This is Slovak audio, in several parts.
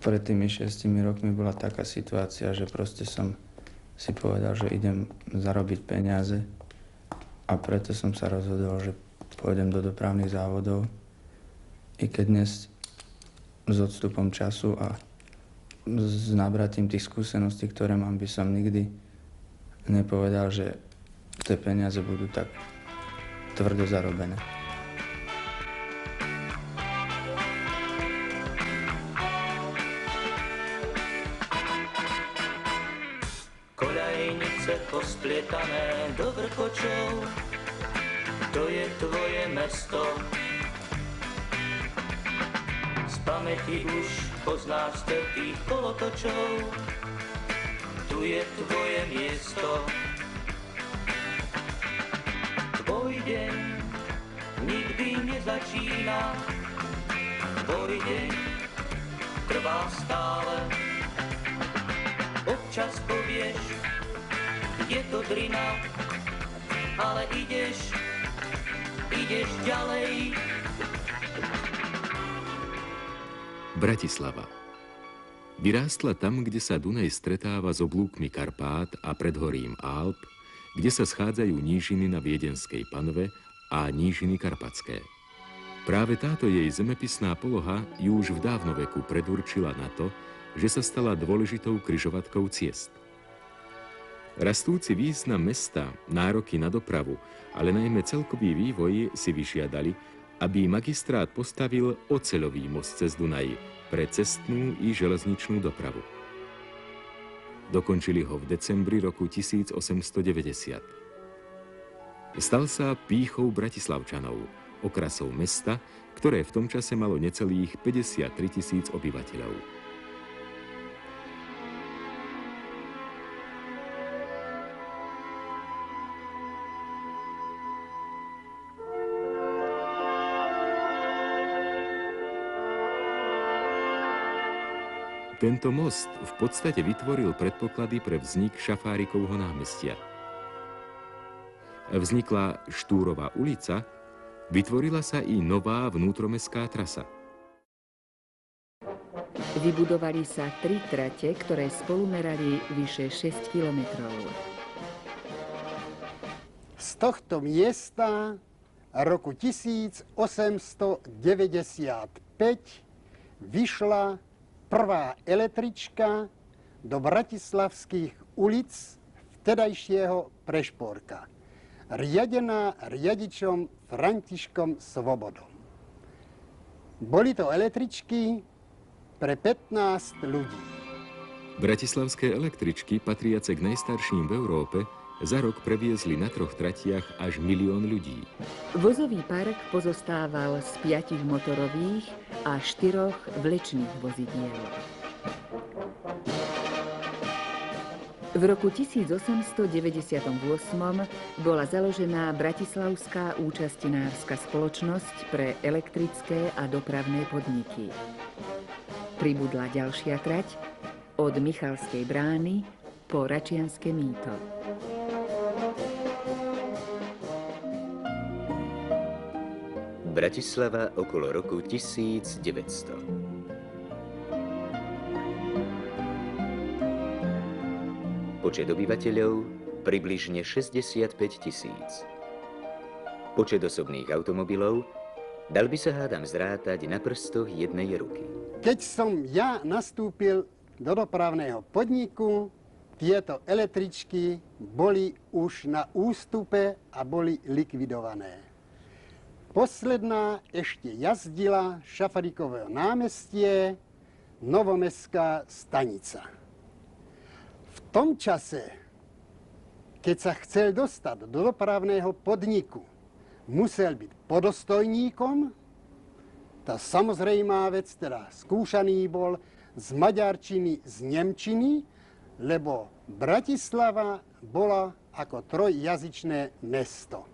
pred tými 6 rokmi bola taká situácia, že proste som si povedal, že idem zarobiť peniaze a preto som sa rozhodol, že pôjdem do dopravných závodov. I keď dnes s odstupom času a s nabratím tých skúseností, ktoré mám, by som nikdy nepovedal, že tie peniaze budú tak tvrdo zarobené. Koľajnice posplietané do vrkočov, to je tvoje mesto. Z pamäti už poznáš tých kolotočov, tu je tvoje miesto. Tvoj deň nikdy nezačína, tvoj deň trvá stále. Občas povieš, je to drina, ale ideš ďalej. Bratislava. Vyrástla tam, kde sa Dunaj stretáva s oblúkmi Karpát a predhorím Alp, kde sa schádzajú nížiny na Viedenskej panve a nížiny Karpatské. Práve táto jej zemepisná poloha ju už v dávnoveku predurčila na to, že sa stala dôležitou križovatkou ciest. Rastúci význam mesta, nároky na dopravu, ale najmä celkový vývoj si vyžiadali, aby magistrát postavil oceľový most cez Dunaj pre cestnú i železničnú dopravu. Dokončili ho v decembri roku 1890. Stal sa pýchou Bratislavčanov, okrasou mesta, ktoré v tom čase malo necelých 53 000 obyvateľov. Tento most v podstate vytvoril predpoklady pre vznik Šafárikovho námestia. Vznikla Štúrova ulica, vytvorila sa i nová vnútromestská trasa. Vybudovali sa 3 trate, ktoré spolu merali vyše 6 kilometrov. Z tohto miesta roku 1895 vyšla prvá električka do bratislavských ulic vtedajšieho Prešpórka, riadená riadičom Františkom Svobodom. Boli to električky pre 15 ľudí. Bratislavské električky, patriace k najstarším v Európe, za rok previezli na 3 tratiach až 1 000 000 ľudí. Vozový park pozostával z 5 motorových a 4 vlečných vozidiel. V roku 1898 bola založená Bratislavská účastinárska spoločnosť pre elektrické a dopravné podniky. Pribudla ďalšia trať od Michalskej brány po Račianske mýto. Bratislava okolo roku 1900. Počet obyvateľov približne 65 000. Počet osobných automobilov dal by sa hádam zrátať na prstoch jednej ruky. Keď som ja nastúpil do dopravného podniku, tieto električky boli už na ústupe a boli likvidované. Posledná ešte jazdila Šafárikovo námestie, Novomestská stanica. V tom čase, keď sa chcel dostať do dopravného podniku, musel byť podostojníkom, tá samozrejmá vec, teda skúšaný bol z maďarčiny, z nemčiny, lebo Bratislava bola ako trojjazyčné mesto.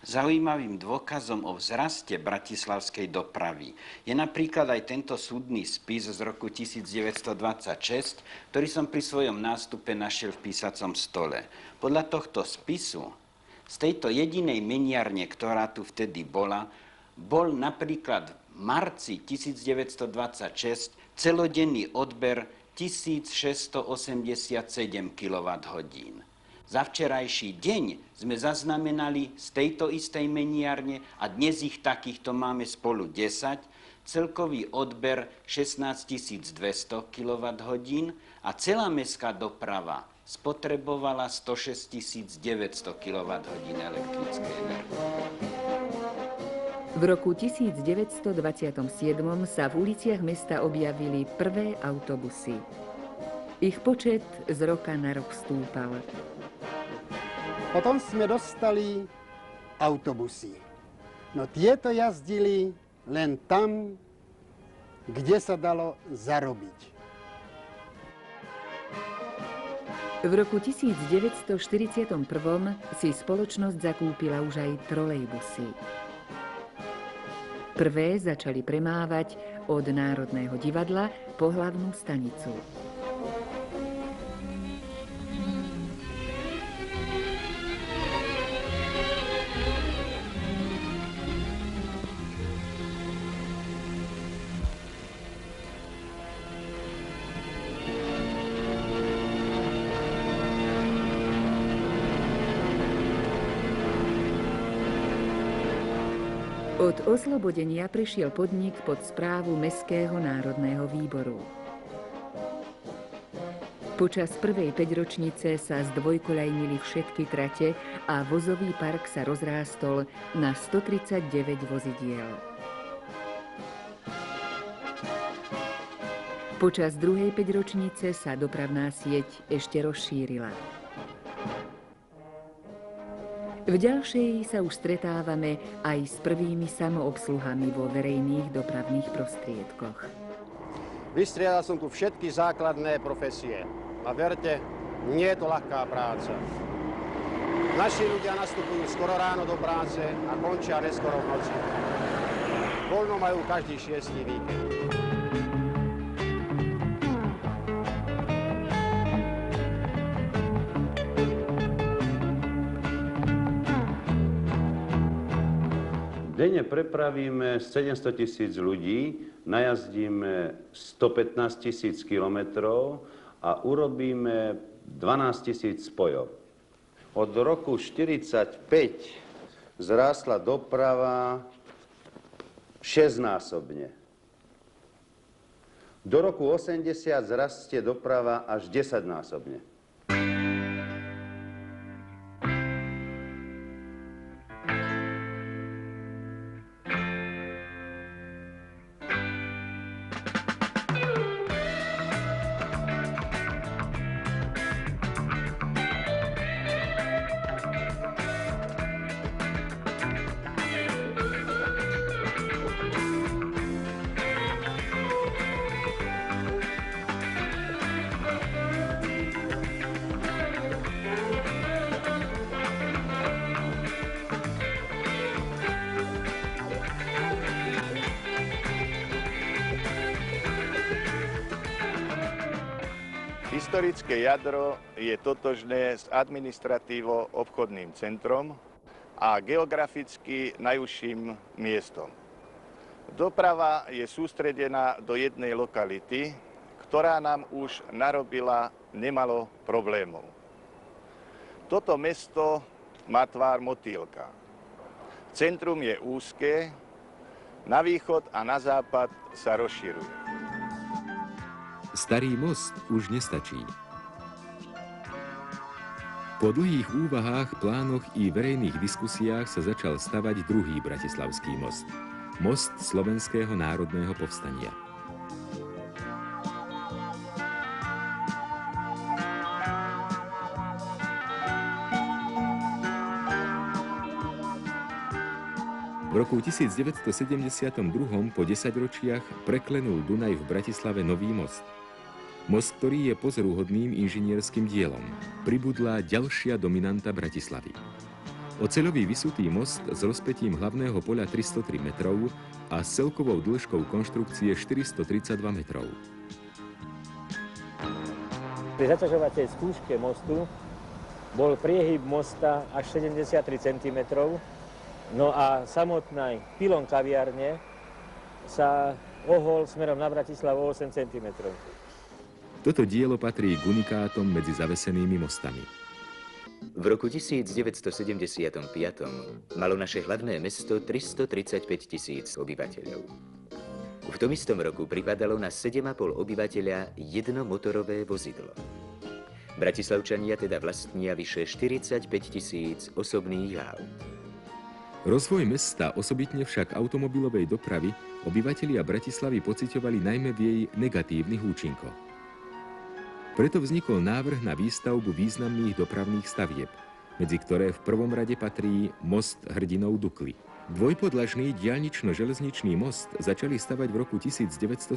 Zaujímavým dôkazom o vzraste bratislavskej dopravy je napríklad aj tento súdny spis z roku 1926, ktorý som pri svojom nástupe našiel v písacom stole. Podľa tohto spisu, z tejto jedinej meniarne, ktorá tu vtedy bola, bol napríklad v marci 1926 celodenný odber 1687 kWh. Za včerajší deň sme zaznamenali z tejto istej meniárne, a dnes ich takýchto máme spolu 10, celkový odber 16 200 kWh a celá mestská doprava spotrebovala 106 900 kWh elektrickej energie. V roku 1927 sa v uliciach mesta objavili prvé autobusy. Ich počet z roka na rok stúpal. Potom sme dostali autobusy. No tieto jazdili len tam, kde sa dalo zarobiť. V roku 1941 si spoločnosť zakúpila už aj trolejbusy. Prvé začali premávať od Národného divadla po hlavnú stanicu. Od oslobodenia prišiel podnik pod správu Mestského národného výboru. Počas prvej päťročnice sa zdvojkoľajnili všetky trate a vozový park sa rozrástol na 139 vozidiel. Počas druhej päťročnice sa dopravná sieť ešte rozšírila. V ďalšej sa už stretávame aj s prvými samoobsluhami vo verejných dopravných prostriedkoch. Vystriedal som tu všetky základné profesie. A verte, nie je to ľahká práca. Naši ľudia nastupujú skoro ráno do práce a končia neskoro v noci. Voľno majú každý 6. víkend. Denne prepravíme 700 000 ľudí, najazdíme 115 000 kilometrov a urobíme 12 000 spojov. Od roku 1945 zrástla doprava 6-násobne. Do roku 1980 zrastie doprava až 10-násobne. Historické jadro je totožné s administratívo-obchodným centrom a geograficky najúžším miestom. Doprava je sústredená do jednej lokality, ktorá nám už narobila nemalo problémov. Toto mesto má tvár motýlka. Centrum je úzke, na východ a na západ sa rozširuje. Starý most už nestačí. Po dlhých úvahách, plánoch i verejných diskusiách sa začal stavať druhý bratislavský most. Most Slovenského národného povstania. V roku 1972 po 10 ročiach preklenul Dunaj v Bratislave nový most. Most, ktorý je pozoruhodným inžinierským dielom. Pribudla ďalšia dominanta Bratislavy. Oceľový vysutý most s rozpätím hlavného poľa 303 metrov a s celkovou dĺžkou konštrukcie 432 metrov. Pri zaťažovacej skúške mostu bol priehyb mosta až 73 cm, no a samotnej pylon kaviarne sa ohol smerom na Bratislavu 8 cm. Toto dielo patrí k unikátom medzi zavesenými mostami. V roku 1975 malo naše hlavné mesto 335 000 obyvateľov. V tom istom roku pripadalo na 7,5 obyvateľa jedno motorové vozidlo. Bratislavčania teda vlastnia vyše 45 000 osobných aut. Rozvoj mesta, osobitne však automobilovej dopravy, obyvatelia Bratislavy pociťovali najmä v jej negatívnych účinkoch. Preto vznikol návrh na výstavbu významných dopravných stavieb, medzi ktoré v prvom rade patrí most hrdinov Dukly. Dvojpodlažný diaľnično-železničný most začali stavať v roku 1977.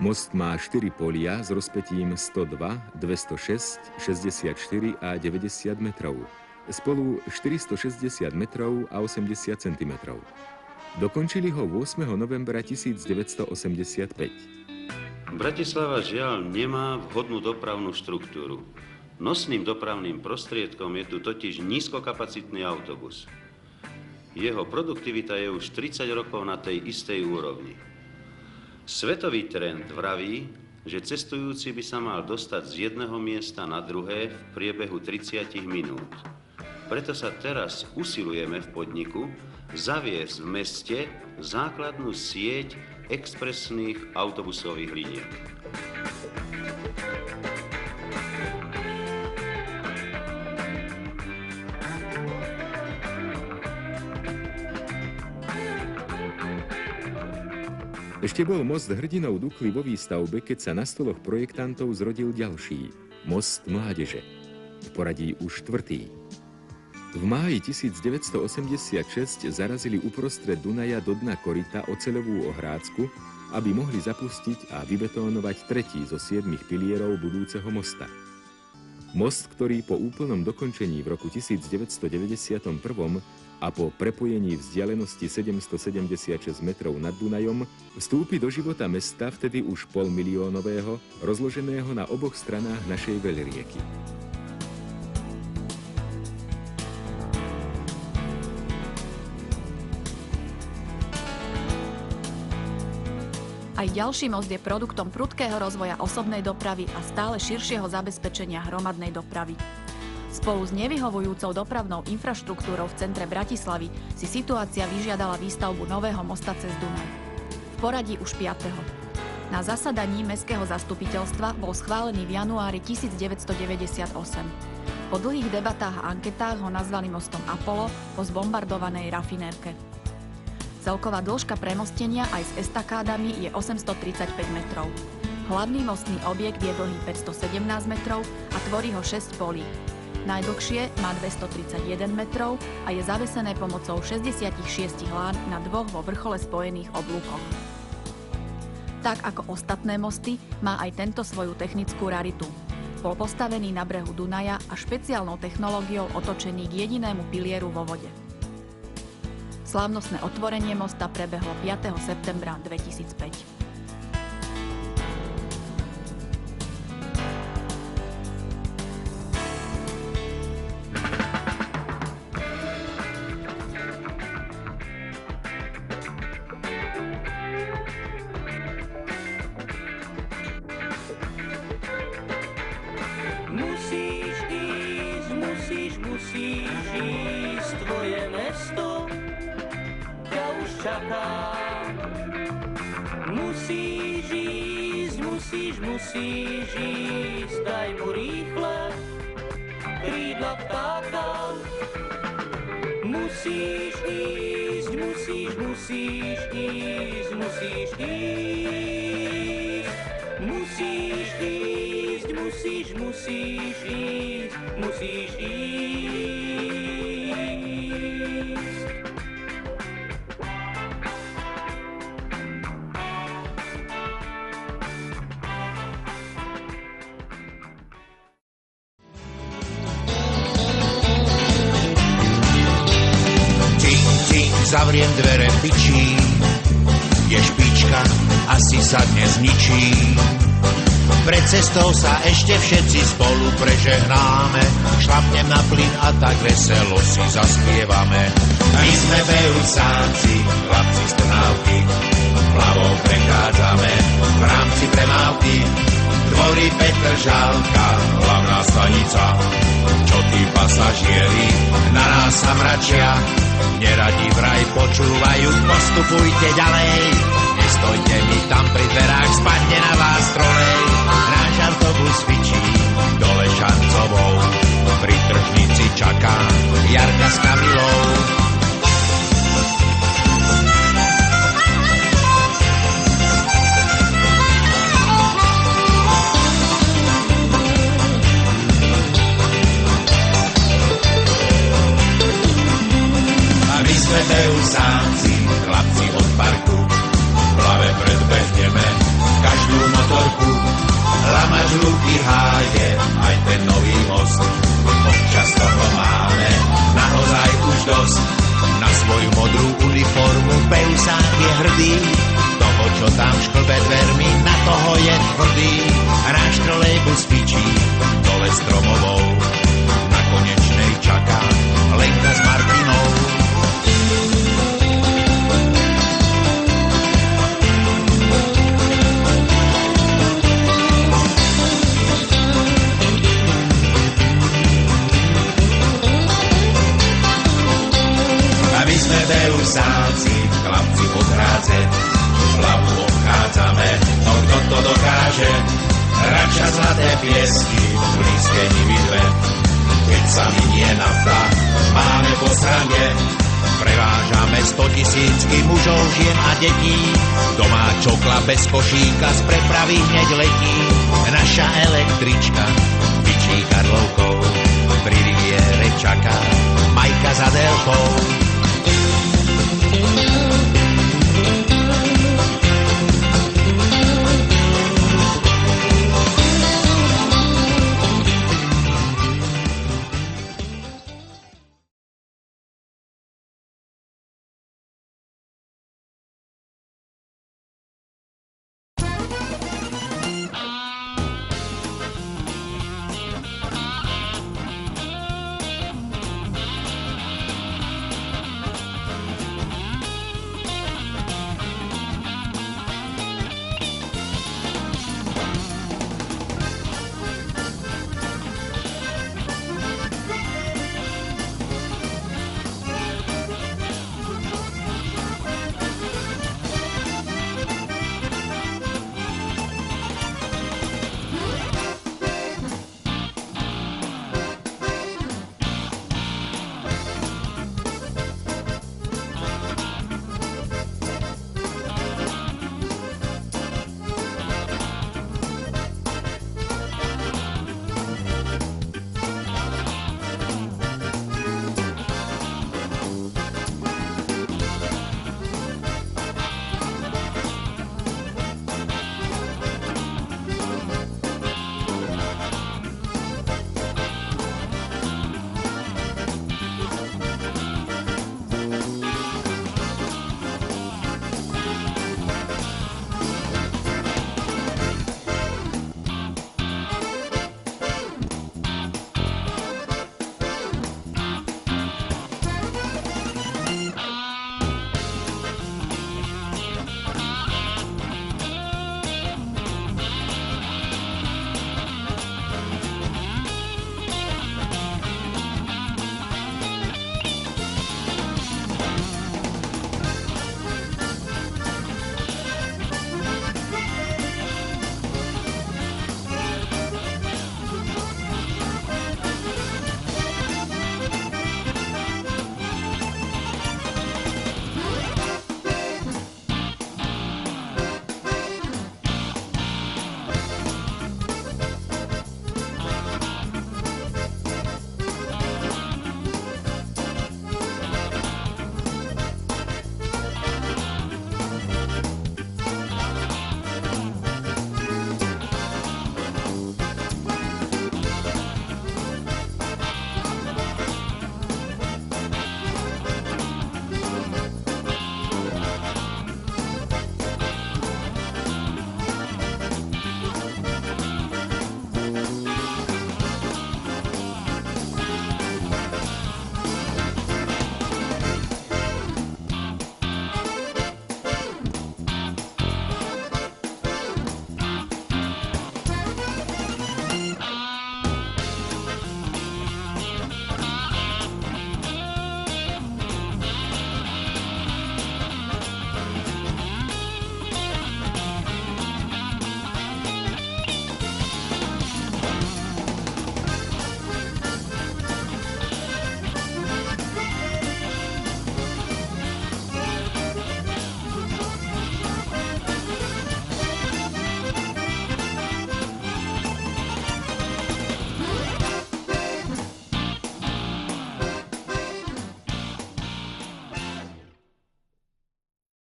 Most má 4 polia s rozpätím 102, 206, 64 a 90 metrov, spolu 460 metrov a 80 cm. Dokončili ho 8. novembra 1985. Bratislava žiaľ nemá vhodnú dopravnú štruktúru. Nosným dopravným prostriedkom je tu totiž nízkokapacitný autobus. Jeho produktivita je už 30 rokov na tej istej úrovni. Svetový trend vraví, že cestujúci by sa mal dostať z jedného miesta na druhé v priebehu 30 minút. Preto sa teraz usilujeme v podniku zaviesť v meste základnú sieť expresných autobusových liniek. Ešte bol most hrdinov Dukly vo výstavbe, keď sa na stoloch projektantov zrodil ďalší, most mládeže, v poradí už 4. V máji 1986 zarazili uprostred Dunaja do dna koryta oceľovú ohrádku, aby mohli zapustiť a vybetónovať 3. zo 7 pilierov budúceho mosta. Most, ktorý po úplnom dokončení v roku 1991 a po prepojení vzdialenosti 776 metrov nad Dunajom vstúpi do života mesta vtedy už 500 000, rozloženého na oboch stranách našej veľrieky. Aj ďalší most je produktom prudkého rozvoja osobnej dopravy a stále širšieho zabezpečenia hromadnej dopravy. Spolu s nevyhovujúcou dopravnou infraštruktúrou v centre Bratislavy si situácia vyžiadala výstavbu nového mosta cez Dunaj. V poradí už 5. Na zasadaní mestského zastupiteľstva bol schválený v januári 1998. Po dlhých debatách a anketách ho nazvali mostom Apollo po zbombardovanej rafinérke. Celková dĺžka premostenia aj s estakádami je 835 metrov. Hlavný mostný objekt je dlhý 517 metrov a tvorí ho 6 polí. Najdlhšie má 231 metrov a je zavesené pomocou 66 lán na 2 vo vrchole spojených oblúkoch. Tak ako ostatné mosty, má aj tento svoju technickú raritu. Bol postavený na brehu Dunaja a špeciálnou technológiou otočený k jedinému pilieru vo vode. Slávnostné otvorenie mosta prebehlo 5. septembra 2005. Musíš ísť, tvoje mesto ťa už čaká. Musíš ísť, daj mu rýchle krídla vtáka. Musíš ísť, musíš ísť. Zavriem dvere, pičí, je špička, asi sa dnes ničí. Pred cestou sa ešte všetci spolu preženú. požehnáme, šlapnem na plyn a tak veselo si zaspievame. My sme Beusáci, chlapci z Trnávky, hlavou prechádzame v rámci premávky. Dvorí Petr Žálka, hlavná stanica. Čo tí pasažieri, na nás sa mračia, neradi vraj počúvajú, postupujte ďalej. Nestojte mi tam pri dverách, spadne na vás trolej. Náš autobus fičí dole Šancovou, pri tržnici čaká Jarka s Kamilou. Sme Beusáci, chlapci od parku, v hlave predbehneme každú motorku. Lamač ruky háje, aj ten nový most, občas toho máme naozaj už dosť. Na svoju modrú uniformu Beusák je hrdý, toho, čo tam šklbe dvermi, na toho je tvrdý. Náš trolejbus fičí dole Stromovou, na konečnej čaká Lenka s Martinou. My sme Beusáci, chlapci od hrádze, hlavu obchádzame, no kto to dokáže? Rača zlaté piesky, blízke nivy. Keď sa minie nafta, máme po strane, prevážame 100 000 mužov, žien a detí. Doma čokla bez košíka z prepravy hneď letí. Naša električka